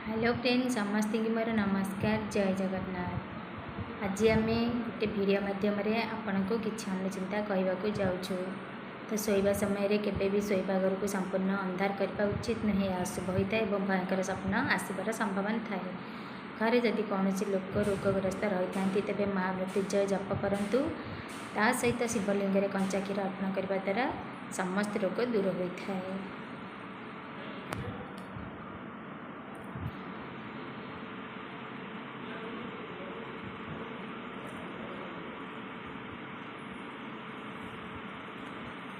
Hello friend समस्त की मोर नमस्कार जय जगन्नाथ। आज आम गोटे वीडियो मध्यम आपण को किसी अनुचिंता कहवाक जाऊँ। तो शोवा समय केबे भी शोवा घर को संपूर्ण अंधार करने उचित नुहे। अशुभ होता है और भयंकर स्वप्न आसबार संभावना थाए। घर जदि कौन लोक रोगग्रस्त रही था तेज महामृत्युंजय जप करूँ। ता सहित शिवलिंग कंचा क्षीर अर्पण करने द्वारा समस्त रोग दूर होता है।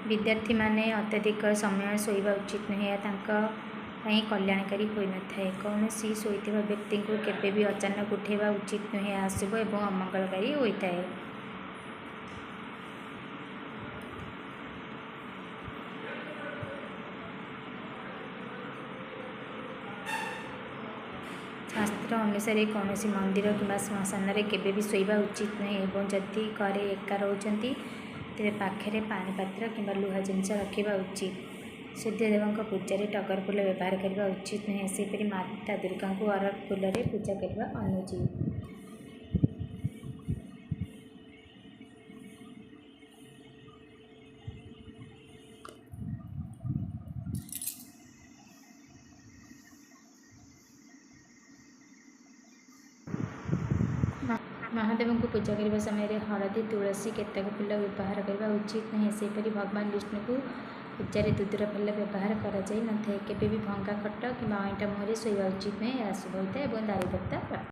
विद्यार्थी माने अत्यधिक समय शोवा उचित नुहे। कल्याणकारी हो न था। कौन शोता व्यक्ति को केवे भी अचानक उठेवा उचित नुहे। अशुभ और अमंगलकारी होता है। शास्त्र अनुसार कौन मंदिर कि श्मशान केवे भी शोवा उचित नुहे। और जदि घरे एका रोचती तेरे पाखे पानी पात्र कि लुहा जिनस रखा उचित। सूर्यदेव पूजा टगर फूल व्यवहार करने उचित नुहे। सेपरी माता दुर्गा को अरब फूल पूजा करने अनुचित। महादेव को पूजा करने समय हलदी तुलसी केतक फूल व्यवहार करने उचित नुहे। सेपरी भगवान विष्णु को पूजा दुदुरा फल व्यवहार कर केबे भी भंगा खट कि अईटा मुहर शोवा उचित नुहे। अशुभ होता है और दारिद्रता